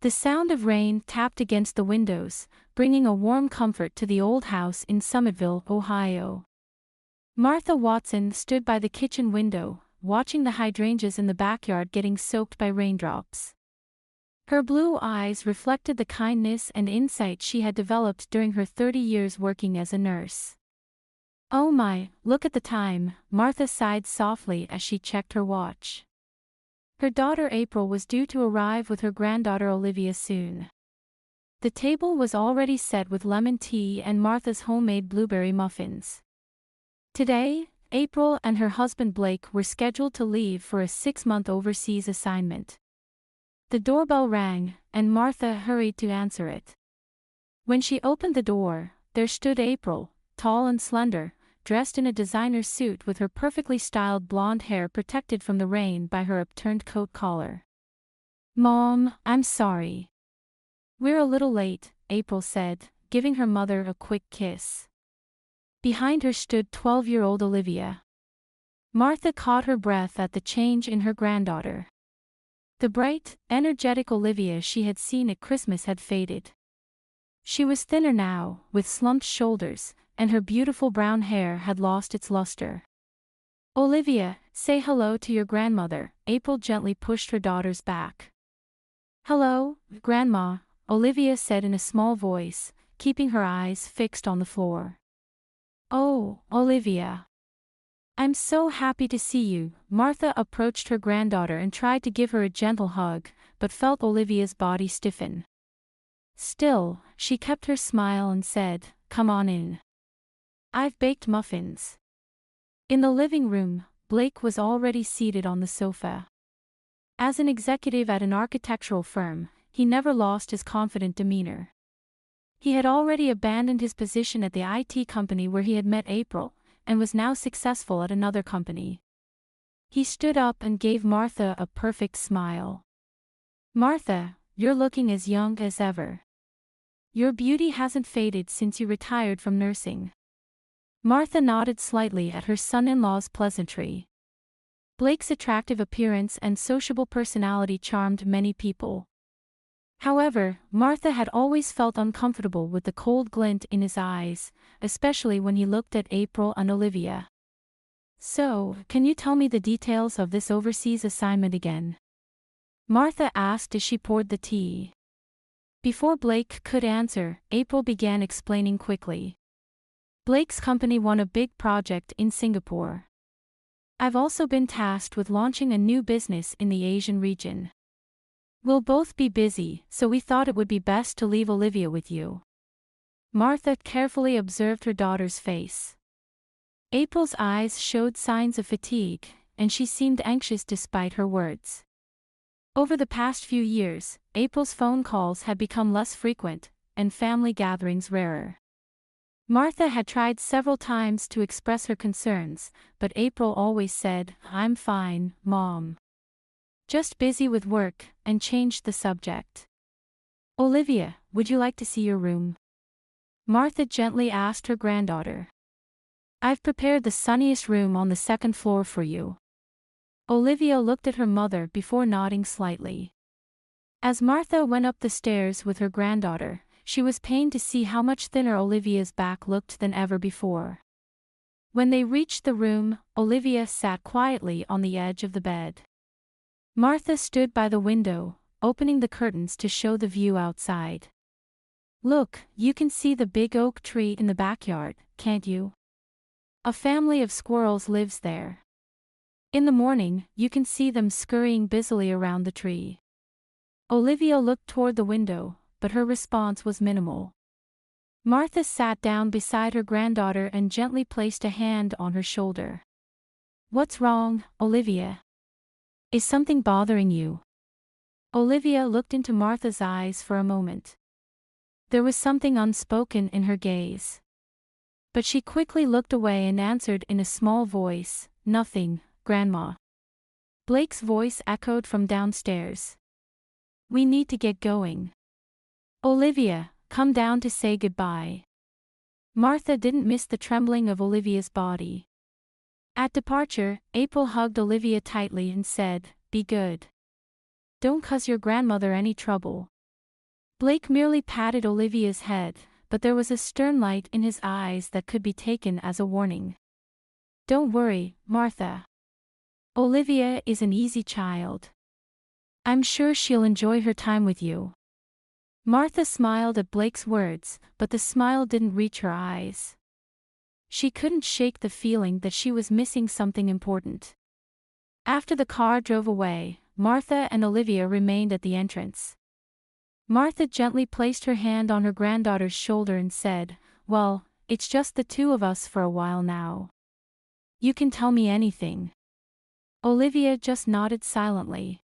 The sound of rain tapped against the windows, bringing a warm comfort to the old house in Summitville, Ohio. Martha Watson stood by the kitchen window, watching the hydrangeas in the backyard getting soaked by raindrops. Her blue eyes reflected the kindness and insight she had developed during her 30 years working as a nurse. "Oh my, look at the time," Martha sighed softly as she checked her watch. Her daughter April was due to arrive with her granddaughter Olivia soon. The table was already set with lemon tea and Martha's homemade blueberry muffins. Today, April and her husband Blake were scheduled to leave for a 6-month overseas assignment. The doorbell rang, and Martha hurried to answer it. When she opened the door, there stood April, tall and slender, dressed in a designer suit with her perfectly styled blonde hair protected from the rain by her upturned coat collar. "Mom, I'm sorry. We're a little late," April said, giving her mother a quick kiss. Behind her stood 12-year-old Olivia. Martha caught her breath at the change in her granddaughter. The bright, energetic Olivia she had seen at Christmas had faded. She was thinner now, with slumped shoulders, and her beautiful brown hair had lost its luster. "Olivia, say hello to your grandmother," April gently pushed her daughter's back. "Hello, Grandma," Olivia said in a small voice, keeping her eyes fixed on the floor. "Oh, Olivia. I'm so happy to see you." Martha approached her granddaughter and tried to give her a gentle hug, but felt Olivia's body stiffen. Still, she kept her smile and said, "Come on in. I've baked muffins." In the living room, Blake was already seated on the sofa. As an executive at an architectural firm, he never lost his confident demeanor. He had already abandoned his position at the IT company where he had met April, and was now successful at another company. He stood up and gave Martha a perfect smile. "Martha, you're looking as young as ever. Your beauty hasn't faded since you retired from nursing." Martha nodded slightly at her son-in-law's pleasantry. Blake's attractive appearance and sociable personality charmed many people. However, Martha had always felt uncomfortable with the cold glint in his eyes, especially when he looked at April and Olivia. "So, can you tell me the details of this overseas assignment again?" Martha asked as she poured the tea. Before Blake could answer, April began explaining quickly. "Blake's company won a big project in Singapore. I've also been tasked with launching a new business in the Asian region. We'll both be busy, so we thought it would be best to leave Olivia with you." Martha carefully observed her daughter's face. April's eyes showed signs of fatigue, and she seemed anxious despite her words. Over the past few years, April's phone calls had become less frequent, and family gatherings rarer. Martha had tried several times to express her concerns, but April always said, "I'm fine, Mom. Just busy with work," and changed the subject. "Olivia, would you like to see your room?" Martha gently asked her granddaughter. "I've prepared the sunniest room on the second floor for you." Olivia looked at her mother before nodding slightly. As Martha went up the stairs with her granddaughter, she was pained to see how much thinner Olivia's back looked than ever before. When they reached the room, Olivia sat quietly on the edge of the bed. Martha stood by the window, opening the curtains to show the view outside. "Look, you can see the big oak tree in the backyard, can't you? A family of squirrels lives there. In the morning, you can see them scurrying busily around the tree." Olivia looked toward the window, but her response was minimal. Martha sat down beside her granddaughter and gently placed a hand on her shoulder. "What's wrong, Olivia? Is something bothering you?" Olivia looked into Martha's eyes for a moment. There was something unspoken in her gaze. But she quickly looked away and answered in a small voice, "Nothing, Grandma." Blake's voice echoed from downstairs. "We need to get going. Olivia, come down to say goodbye." Martha didn't miss the trembling of Olivia's body. At departure, April hugged Olivia tightly and said, "Be good. Don't cause your grandmother any trouble." Blake merely patted Olivia's head, but there was a stern light in his eyes that could be taken as a warning. Don't worry, Martha. Olivia is an easy child. I'm sure she'll enjoy her time with you. Martha smiled at Blake's words, but the smile didn't reach her eyes. She couldn't shake the feeling that she was missing something important. After the car drove away, Martha and Olivia remained at the entrance. Martha gently placed her hand on her granddaughter's shoulder and said, "Well, it's just the two of us for a while now. You can tell me anything." Olivia just nodded silently.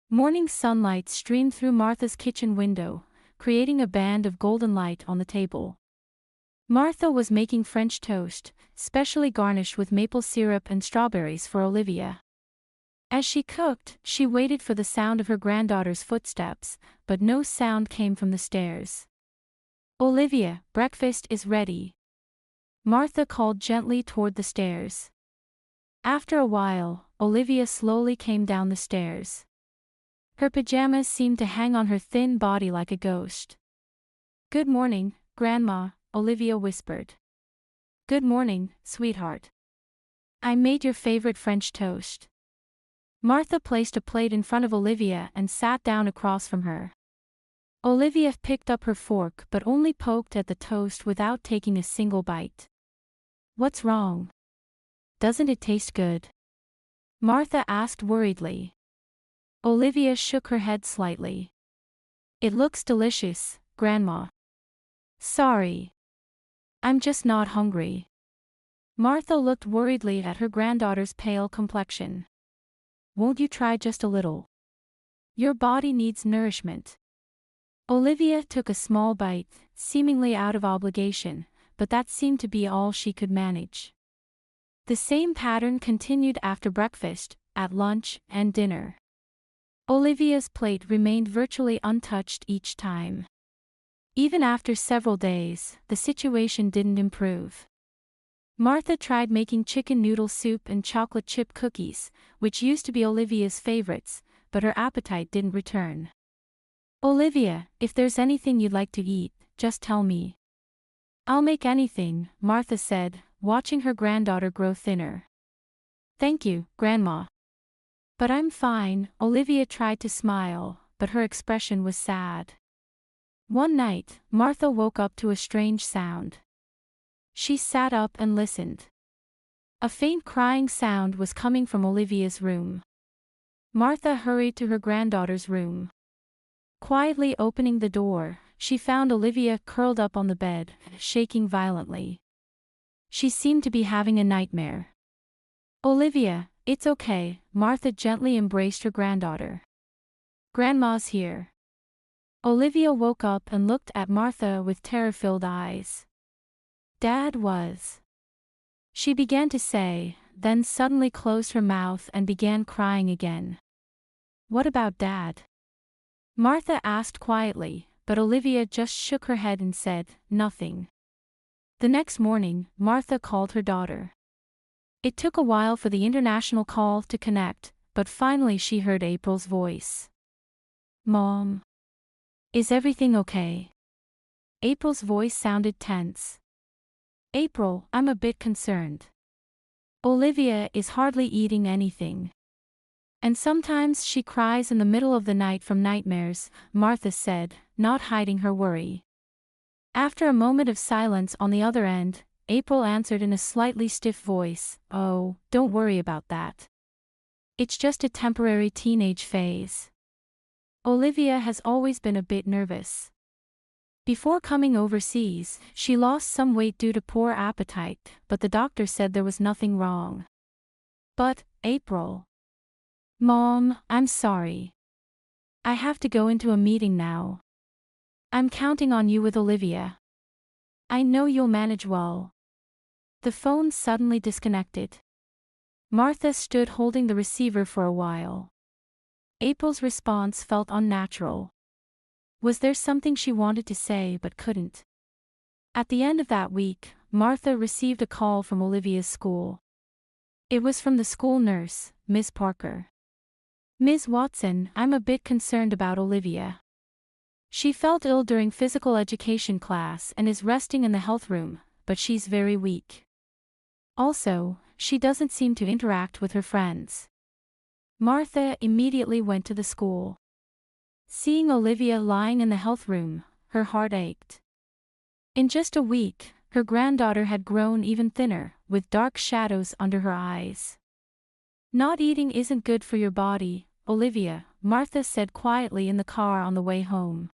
Morning sunlight streamed through Martha's kitchen window, creating a band of golden light on the table. Martha was making French toast, specially garnished with maple syrup and strawberries for Olivia. As she cooked, she waited for the sound of her granddaughter's footsteps, but no sound came from the stairs. "Olivia, breakfast is ready." Martha called gently toward the stairs. After a while, Olivia slowly came down the stairs. Her pajamas seemed to hang on her thin body like a ghost. "Good morning, Grandma," Olivia whispered. "Good morning, sweetheart. I made your favorite French toast." Martha placed a plate in front of Olivia and sat down across from her. Olivia picked up her fork but only poked at the toast without taking a single bite. "What's wrong? Doesn't it taste good?" Martha asked worriedly. Olivia shook her head slightly. "It looks delicious, Grandma." "Sorry. I'm just not hungry." Martha looked worriedly at her granddaughter's pale complexion. "Won't you try just a little? Your body needs nourishment." Olivia took a small bite, seemingly out of obligation, but that seemed to be all she could manage. The same pattern continued after breakfast, at lunch, and dinner. Olivia's plate remained virtually untouched each time. Even after several days, the situation didn't improve. Martha tried making chicken noodle soup and chocolate chip cookies, which used to be Olivia's favorites, but her appetite didn't return. "Olivia, if there's anything you'd like to eat, just tell me." "I'll make anything," Martha said, watching her granddaughter grow thinner. "Thank you, Grandma. But I'm fine." Olivia tried to smile, but her expression was sad. One night, Martha woke up to a strange sound. She sat up and listened. A faint crying sound was coming from Olivia's room. Martha hurried to her granddaughter's room. Quietly opening the door, she found Olivia curled up on the bed, shaking violently. She seemed to be having a nightmare. "Olivia, it's okay," Martha gently embraced her granddaughter. "Grandma's here." Olivia woke up and looked at Martha with terror-filled eyes. "Dad was..." she began to say, then suddenly closed her mouth and began crying again. "What about Dad?" Martha asked quietly, but Olivia just shook her head and said, "Nothing." The next morning, Martha called her daughter. It took a while for the international call to connect, but finally she heard April's voice. "Mom. Is everything okay?" April's voice sounded tense. "April, I'm a bit concerned. Olivia is hardly eating anything. And sometimes she cries in the middle of the night from nightmares," Martha said, not hiding her worry. After a moment of silence on the other end, April answered in a slightly stiff voice, "Oh, don't worry about that. It's just a temporary teenage phase. Olivia has always been a bit nervous. Before coming overseas, she lost some weight due to poor appetite, but the doctor said there was nothing wrong." "But, April..." "Mom, I'm sorry. I have to go into a meeting now. I'm counting on you with Olivia. I know you'll manage well." The phone suddenly disconnected. Martha stood holding the receiver for a while. April's response felt unnatural. Was there something she wanted to say but couldn't? At the end of that week, Martha received a call from Olivia's school. It was from the school nurse, Miss Parker. "Ms. Watson, I'm a bit concerned about Olivia. She felt ill during physical education class and is resting in the health room, but she's very weak. Also, she doesn't seem to interact with her friends. Martha immediately went to the school. Seeing Olivia lying in the health room, her heart ached. In just a week, her granddaughter had grown even thinner, with dark shadows under her eyes. Not eating isn't good for your body, Olivia, Martha said quietly in the car on the way home.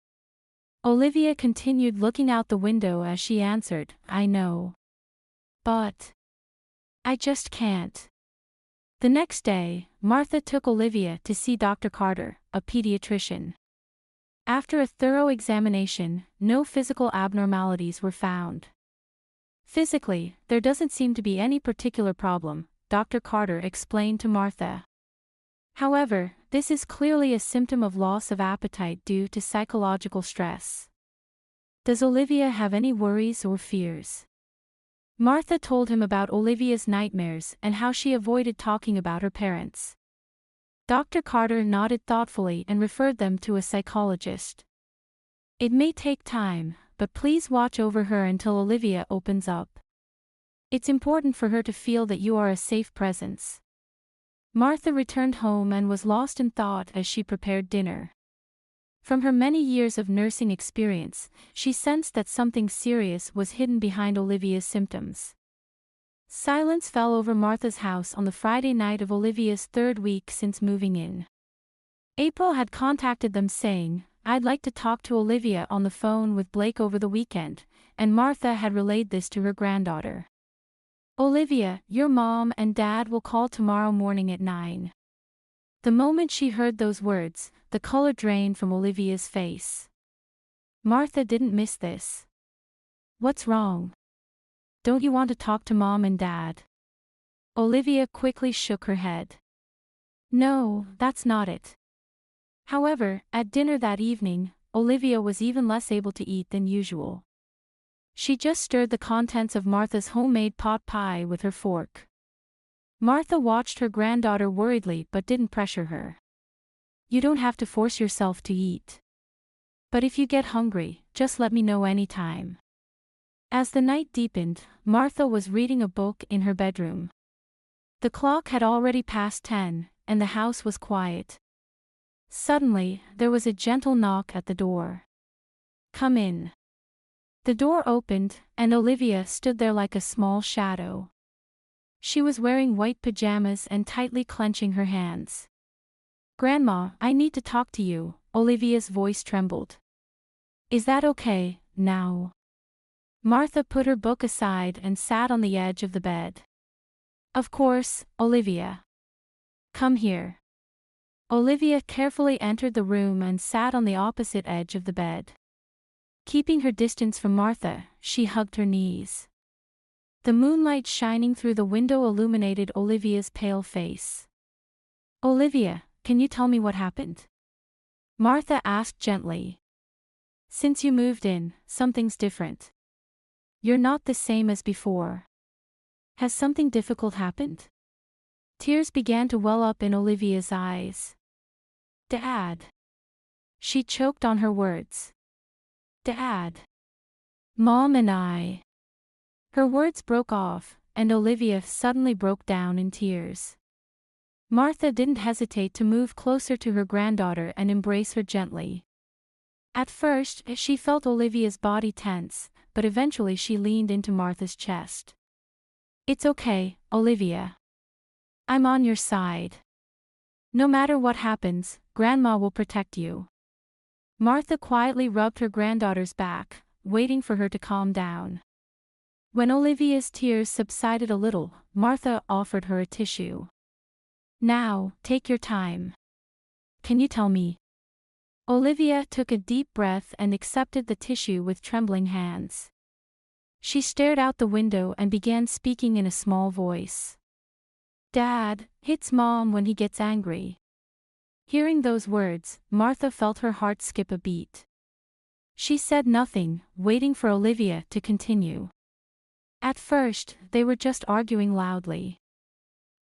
Olivia continued looking out the window as she answered, I know. But I just can't. The next day, Martha took Olivia to see Dr. Carter, a pediatrician. After a thorough examination, no physical abnormalities were found. Physically, there doesn't seem to be any particular problem, Dr. Carter explained to Martha. However, this is clearly a symptom of loss of appetite due to psychological stress. Does Olivia have any worries or fears? Martha told him about Olivia's nightmares and how she avoided talking about her parents. Dr. Carter nodded thoughtfully and referred them to a psychologist. It may take time, but please watch over her until Olivia opens up. It's important for her to feel that you are a safe presence. Martha returned home and was lost in thought as she prepared dinner. From her many years of nursing experience, she sensed that something serious was hidden behind Olivia's symptoms. Silence fell over Martha's house on the Friday night of Olivia's third week since moving in. April had contacted them saying, I'd like to talk to Olivia on the phone with Blake over the weekend, and Martha had relayed this to her granddaughter. Olivia, your mom and dad will call tomorrow morning at 9. The moment she heard those words, the color drained from Olivia's face. Martha didn't miss this. What's wrong? Don't you want to talk to mom and dad? Olivia quickly shook her head. No, that's not it. However, at dinner that evening, Olivia was even less able to eat than usual. She just stirred the contents of Martha's homemade pot pie with her fork. Martha watched her granddaughter worriedly but didn't pressure her. You don't have to force yourself to eat. But if you get hungry, just let me know anytime. As the night deepened, Martha was reading a book in her bedroom. The clock had already passed 10, and the house was quiet. Suddenly, there was a gentle knock at the door. Come in. The door opened, and Olivia stood there like a small shadow. She was wearing white pajamas and tightly clenching her hands. Grandma, I need to talk to you, Olivia's voice trembled. Is that okay, now? Martha put her book aside and sat on the edge of the bed. Of course, Olivia. Come here. Olivia carefully entered the room and sat on the opposite edge of the bed. Keeping her distance from Martha, she hugged her knees. The moonlight shining through the window illuminated Olivia's pale face. Olivia, can you tell me what happened? Martha asked gently. Since you moved in, something's different. You're not the same as before. Has something difficult happened? Tears began to well up in Olivia's eyes. Dad. She choked on her words. Dad. Mom and I. Her words broke off, and Olivia suddenly broke down in tears. Martha didn't hesitate to move closer to her granddaughter and embrace her gently. At first, she felt Olivia's body tense, but eventually she leaned into Martha's chest. It's okay, Olivia. I'm on your side. No matter what happens, Grandma will protect you. Martha quietly rubbed her granddaughter's back, waiting for her to calm down. When Olivia's tears subsided a little, Martha offered her a tissue. Now, take your time. Can you tell me? Olivia took a deep breath and accepted the tissue with trembling hands. She stared out the window and began speaking in a small voice. Dad hits Mom when he gets angry. Hearing those words, Martha felt her heart skip a beat. She said nothing, waiting for Olivia to continue. At first, they were just arguing loudly.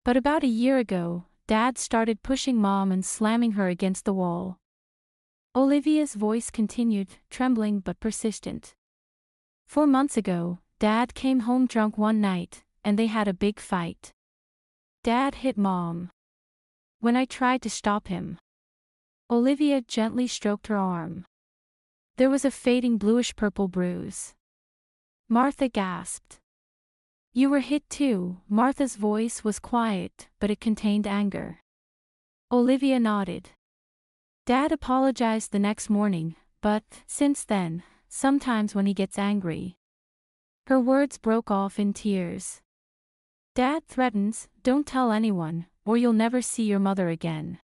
But about a year ago, Dad started pushing Mom and slamming her against the wall. Olivia's voice continued, trembling but persistent. 4 months ago, Dad came home drunk one night, and they had a big fight. Dad hit Mom. When I tried to stop him, Olivia gently stroked her arm. There was a fading bluish-purple bruise. Martha gasped. You were hit too. Martha's voice was quiet, but it contained anger. Olivia nodded. Dad apologized the next morning, but, since then, sometimes when he gets angry. Her words broke off in tears. Dad threatens, don't tell anyone, or you'll never see your mother again.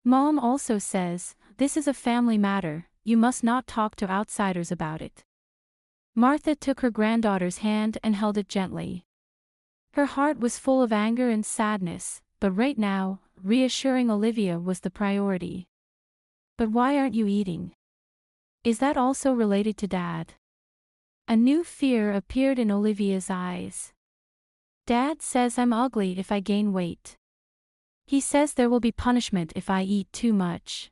Mom also says, this is a family matter, you must not talk to outsiders about it. Martha took her granddaughter's hand and held it gently. Her heart was full of anger and sadness, but right now, reassuring Olivia was the priority. But why aren't you eating? Is that also related to Dad? A new fear appeared in Olivia's eyes. Dad says I'm ugly if I gain weight. He says there will be punishment if I eat too much.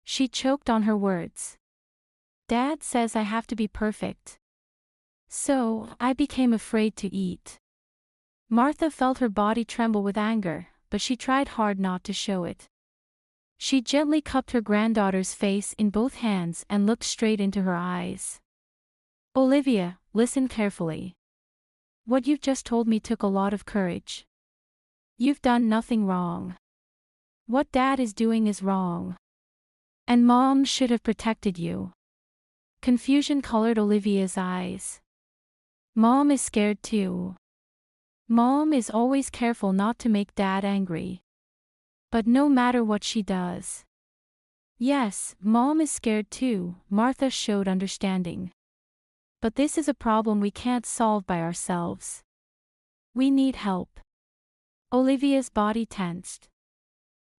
She choked on her words. Dad says I have to be perfect. So, I became afraid to eat. Martha felt her body tremble with anger, but she tried hard not to show it. She gently cupped her granddaughter's face in both hands and looked straight into her eyes. Olivia, listen carefully. What you've just told me took a lot of courage. You've done nothing wrong. What Dad is doing is wrong. And Mom should have protected you. Confusion colored Olivia's eyes. Mom is scared too. Mom is always careful not to make Dad angry. But no matter what she does. Yes, Mom is scared too, Martha showed understanding. But this is a problem we can't solve by ourselves. We need help. Olivia's body tensed.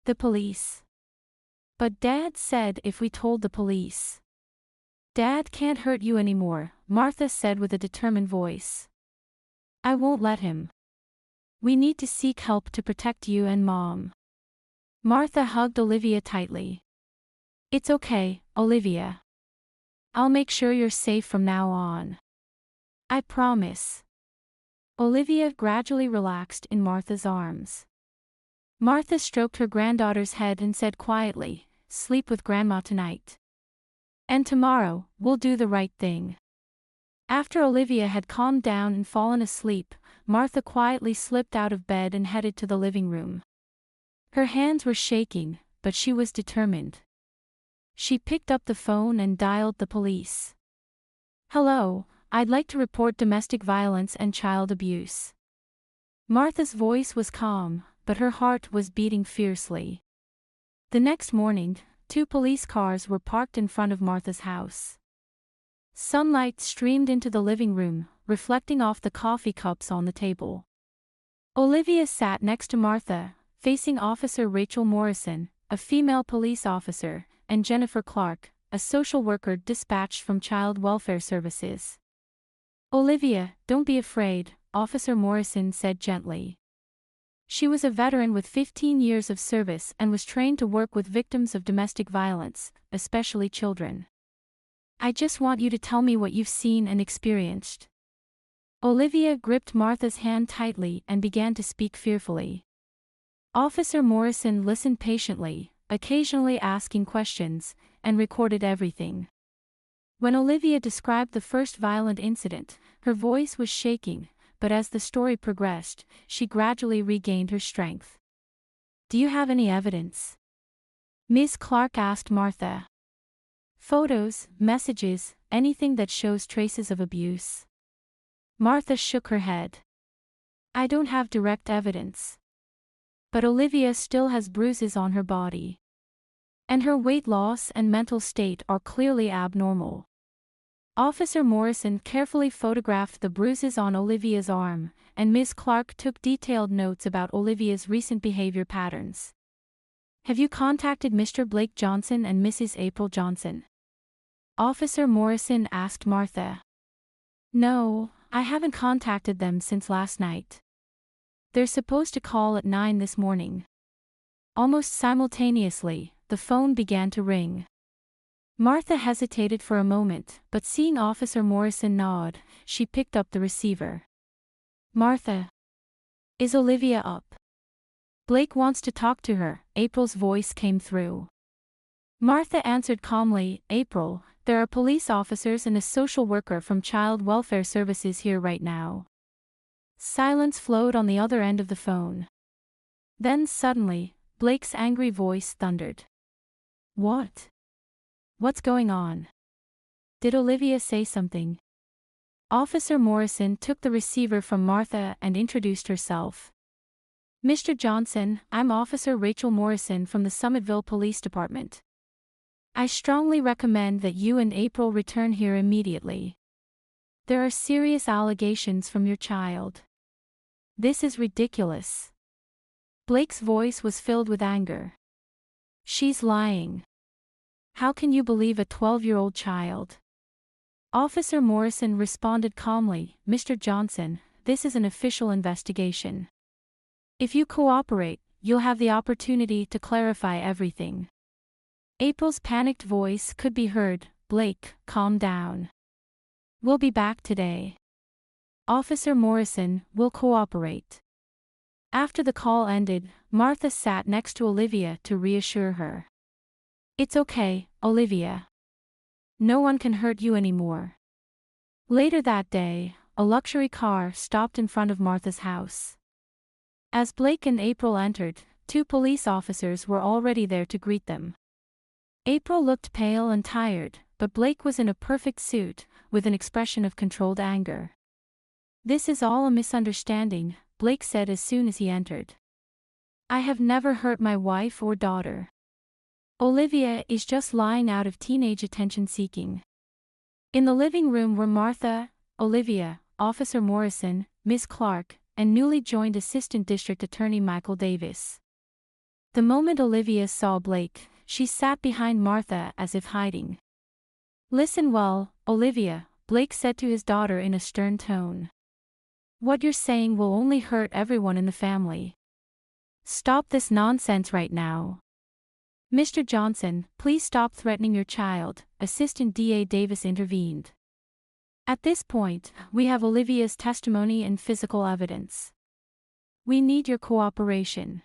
The police. But Dad said if we told the police. Dad can't hurt you anymore, Martha said with a determined voice. I won't let him. We need to seek help to protect you and Mom. Martha hugged Olivia tightly. It's okay, Olivia. I'll make sure you're safe from now on. I promise. Olivia gradually relaxed in Martha's arms. Martha stroked her granddaughter's head and said quietly, sleep with Grandma tonight. And tomorrow, we'll do the right thing. After Olivia had calmed down and fallen asleep, Martha quietly slipped out of bed and headed to the living room. Her hands were shaking, but she was determined. She picked up the phone and dialed the police. Hello, I'd like to report domestic violence and child abuse. Martha's voice was calm, but her heart was beating fiercely. The next morning, 2 police cars were parked in front of Martha's house. Sunlight streamed into the living room, reflecting off the coffee cups on the table. Olivia sat next to Martha, facing Officer Rachel Morrison, a female police officer, and Jennifer Clark, a social worker dispatched from Child Welfare Services. Olivia, don't be afraid, Officer Morrison said gently. She was a veteran with 15 years of service and was trained to work with victims of domestic violence, especially children. I just want you to tell me what you've seen and experienced. Olivia gripped Martha's hand tightly and began to speak fearfully. Officer Morrison listened patiently, occasionally asking questions, and recorded everything. When Olivia described the first violent incident, her voice was shaking, but as the story progressed, she gradually regained her strength. Do you have any evidence? Ms. Clark asked Martha. Photos, messages, anything that shows traces of abuse. Martha shook her head. I don't have direct evidence. But Olivia still has bruises on her body. And her weight loss and mental state are clearly abnormal. Officer Morrison carefully photographed the bruises on Olivia's arm, and Ms. Clark took detailed notes about Olivia's recent behavior patterns. Have you contacted Mr. Blake Johnson and Mrs. April Johnson? Officer Morrison asked Martha. No, I haven't contacted them since last night. They're supposed to call at 9 this morning. Almost simultaneously, the phone began to ring. Martha hesitated for a moment, but seeing Officer Morrison nod, she picked up the receiver. Martha. Is Olivia up? Blake wants to talk to her, April's voice came through. Martha answered calmly, April, there are police officers and a social worker from Child Welfare Services here right now. Silence flowed on the other end of the phone. Then suddenly, Blake's angry voice thundered. What? What's going on? Did Olivia say something? Officer Morrison took the receiver from Martha and introduced herself. Mr. Johnson, I'm Officer Rachel Morrison from the Summitville Police Department. I strongly recommend that you and April return here immediately. There are serious allegations from your child. This is ridiculous. Blake's voice was filled with anger. She's lying. How can you believe a 12-year-old child? Officer Morrison responded calmly, Mr. Johnson, this is an official investigation. If you cooperate, you'll have the opportunity to clarify everything. April's panicked voice could be heard, Blake, calm down. We'll be back today. Officer Morrison, will cooperate. After the call ended, Martha sat next to Olivia to reassure her. It's okay, Olivia. No one can hurt you anymore. Later that day, a luxury car stopped in front of Martha's house. As Blake and April entered, 2 police officers were already there to greet them. April looked pale and tired, but Blake was in a perfect suit, with an expression of controlled anger. This is all a misunderstanding, Blake said as soon as he entered. I have never hurt my wife or daughter. Olivia is just lying out of teenage attention-seeking. In the living room were Martha, Olivia, Officer Morrison, Miss Clark, and newly joined Assistant District Attorney Michael Davis. The moment Olivia saw Blake, she sat behind Martha as if hiding. Listen well, Olivia, Blake said to his daughter in a stern tone. What you're saying will only hurt everyone in the family. Stop this nonsense right now. Mr. Johnson, please stop threatening your child, Assistant DA Davis intervened. At this point, we have Olivia's testimony and physical evidence. We need your cooperation.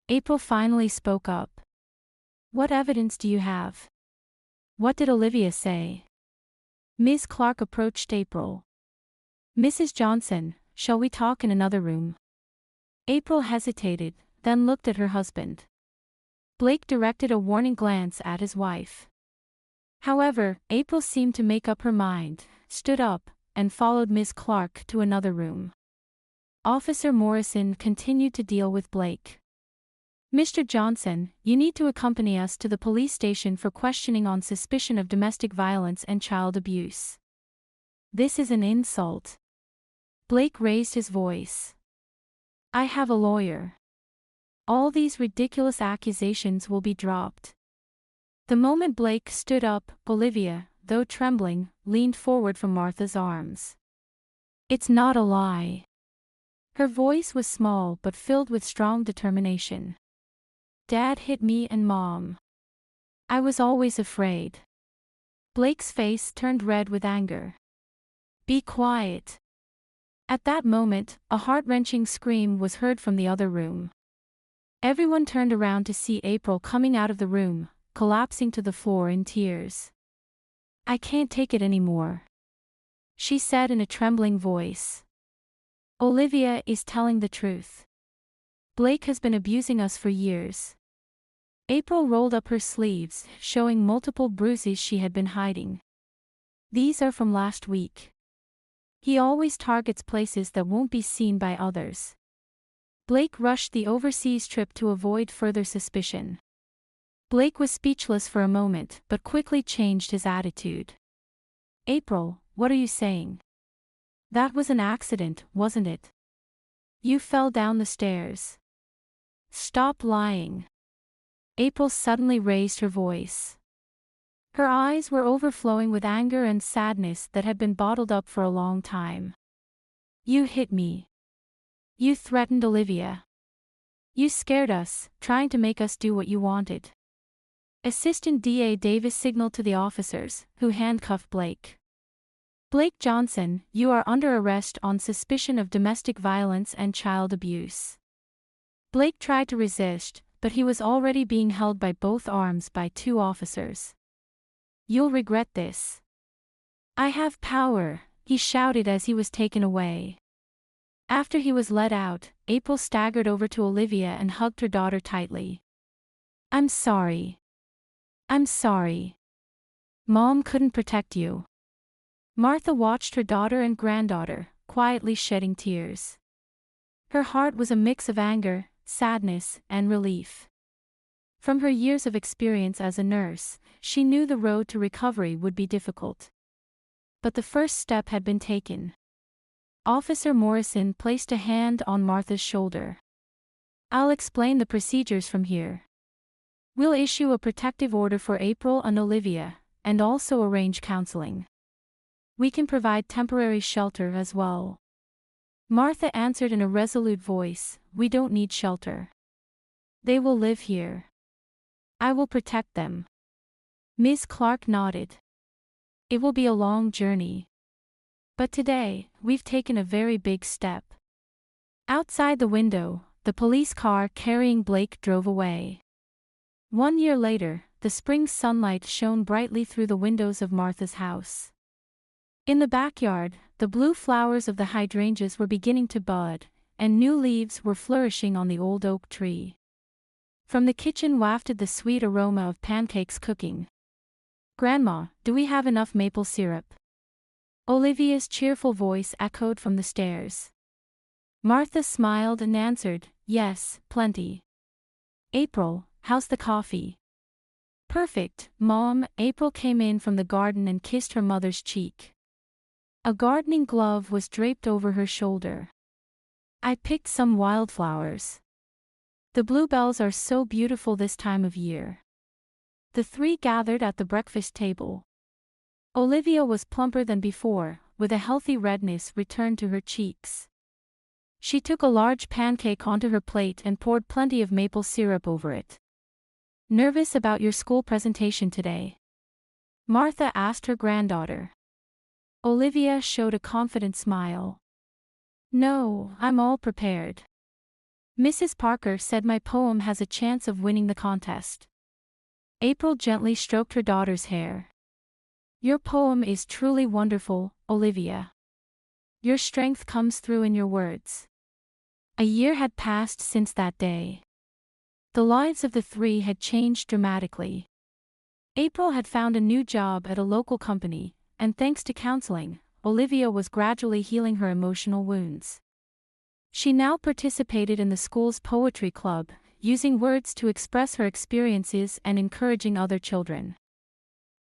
April finally spoke up. What evidence do you have? What did Olivia say? Ms. Clark approached April. Mrs. Johnson, shall we talk in another room? April hesitated, then looked at her husband. Blake directed a warning glance at his wife. However, April seemed to make up her mind, stood up, and followed Miss Clark to another room. Officer Morrison continued to deal with Blake. Mr. Johnson, you need to accompany us to the police station for questioning on suspicion of domestic violence and child abuse. This is an insult. Blake raised his voice. I have a lawyer. All these ridiculous accusations will be dropped. The moment Blake stood up, Olivia, though trembling, leaned forward from Martha's arms. It's not a lie. Her voice was small but filled with strong determination. Dad hit me and Mom. I was always afraid. Blake's face turned red with anger. Be quiet. At that moment, a heart-wrenching scream was heard from the other room. Everyone turned around to see April coming out of the room, collapsing to the floor in tears. I can't take it anymore, she said in a trembling voice. Olivia is telling the truth. Blake has been abusing us for years. April rolled up her sleeves, showing multiple bruises she had been hiding. These are from last week. He always targets places that won't be seen by others. Blake rushed the overseas trip to avoid further suspicion. Blake was speechless for a moment but quickly changed his attitude. April, what are you saying? That was an accident, wasn't it? You fell down the stairs. Stop lying. April suddenly raised her voice. Her eyes were overflowing with anger and sadness that had been bottled up for a long time. You hit me. You threatened Olivia. You scared us, trying to make us do what you wanted. Assistant DA Davis signaled to the officers, who handcuffed Blake. Blake Johnson, you are under arrest on suspicion of domestic violence and child abuse. Blake tried to resist, but he was already being held by both arms by two officers. You'll regret this. I have power, he shouted as he was taken away. After he was let out, April staggered over to Olivia and hugged her daughter tightly. I'm sorry. I'm sorry. Mom couldn't protect you. Martha watched her daughter and granddaughter, quietly shedding tears. Her heart was a mix of anger, sadness, and relief. From her years of experience as a nurse, she knew the road to recovery would be difficult. But the first step had been taken. Officer Morrison placed a hand on Martha's shoulder. I'll explain the procedures from here. We'll issue a protective order for April and Olivia, and also arrange counseling. We can provide temporary shelter as well. Martha answered in a resolute voice, we don't need shelter. They will live here. I will protect them. Ms. Clark nodded. It will be a long journey. But today, we've taken a very big step. Outside the window, the police car carrying Blake drove away. 1 year later, the spring sunlight shone brightly through the windows of Martha's house. In the backyard, the blue flowers of the hydrangeas were beginning to bud, and new leaves were flourishing on the old oak tree. From the kitchen wafted the sweet aroma of pancakes cooking. Grandma, do we have enough maple syrup? Olivia's cheerful voice echoed from the stairs. Martha smiled and answered, yes, plenty. April, how's the coffee? Perfect, Mom. April came in from the garden and kissed her mother's cheek. A gardening glove was draped over her shoulder. I picked some wildflowers. The bluebells are so beautiful this time of year. The three gathered at the breakfast table. Olivia was plumper than before, with a healthy redness returned to her cheeks. She took a large pancake onto her plate and poured plenty of maple syrup over it. Nervous about your school presentation today? Martha asked her granddaughter. Olivia showed a confident smile. No, I'm all prepared. Mrs. Parker said my poem has a chance of winning the contest. April gently stroked her daughter's hair. Your poem is truly wonderful, Olivia. Your strength comes through in your words. A year had passed since that day. The lives of the three had changed dramatically. April had found a new job at a local company, and thanks to counseling, Olivia was gradually healing her emotional wounds. She now participated in the school's poetry club, using words to express her experiences and encouraging other children.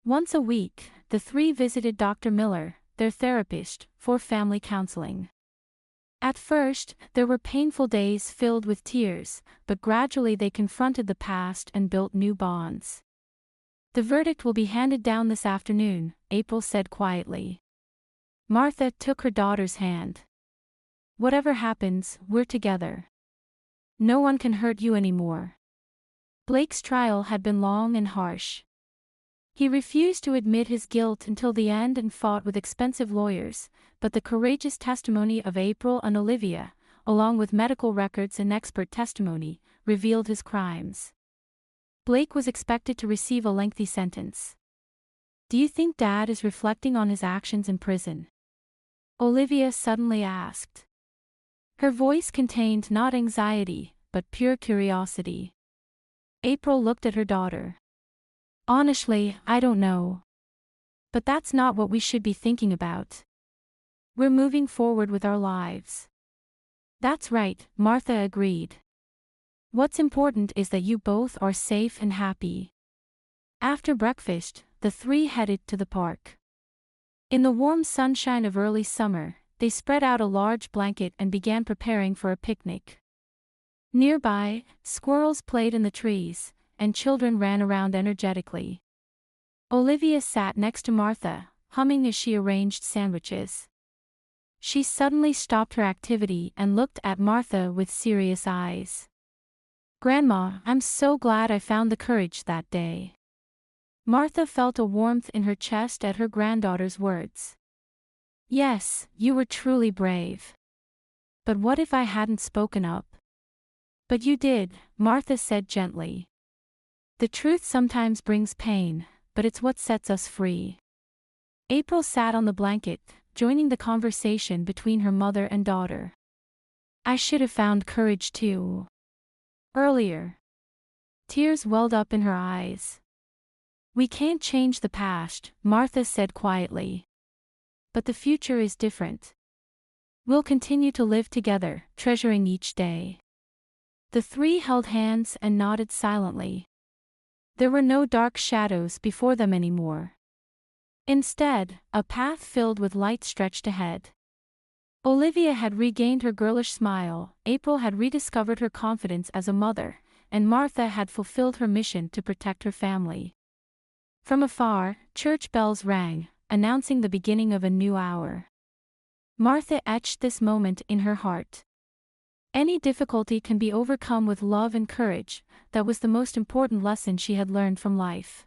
Once a week, the three visited Dr. Miller, their therapist, for family counseling. At first, there were painful days filled with tears, but gradually they confronted the past and built new bonds. The verdict will be handed down this afternoon, April said quietly. Martha took her daughter's hand. Whatever happens, we're together. No one can hurt you anymore. Blake's trial had been long and harsh. He refused to admit his guilt until the end and fought with expensive lawyers, but the courageous testimony of April and Olivia, along with medical records and expert testimony, revealed his crimes. Blake was expected to receive a lengthy sentence. Do you think Dad is reflecting on his actions in prison? Olivia suddenly asked. Her voice contained not anxiety, but pure curiosity. April looked at her daughter. Honestly, I don't know. But that's not what we should be thinking about. We're moving forward with our lives. That's right, Martha agreed. What's important is that you both are safe and happy. After breakfast, the three headed to the park. In the warm sunshine of early summer, they spread out a large blanket and began preparing for a picnic. Nearby, squirrels played in the trees, and children ran around energetically. Olivia sat next to Martha, humming as she arranged sandwiches. She suddenly stopped her activity and looked at Martha with serious eyes. Grandma, I'm so glad I found the courage that day. Martha felt a warmth in her chest at her granddaughter's words. Yes, you were truly brave. But what if I hadn't spoken up? But you did, Martha said gently. The truth sometimes brings pain, but it's what sets us free. April sat on the blanket, joining the conversation between her mother and daughter. I should have found courage too. Earlier. Tears welled up in her eyes. We can't change the past, Martha said quietly. But the future is different. We'll continue to live together, treasuring each day. The three held hands and nodded silently. There were no dark shadows before them anymore. Instead, a path filled with light stretched ahead. Olivia had regained her girlish smile, April had rediscovered her confidence as a mother, and Martha had fulfilled her mission to protect her family. From afar, church bells rang, announcing the beginning of a new hour. Martha etched this moment in her heart. Any difficulty can be overcome with love and courage. That was the most important lesson she had learned from life.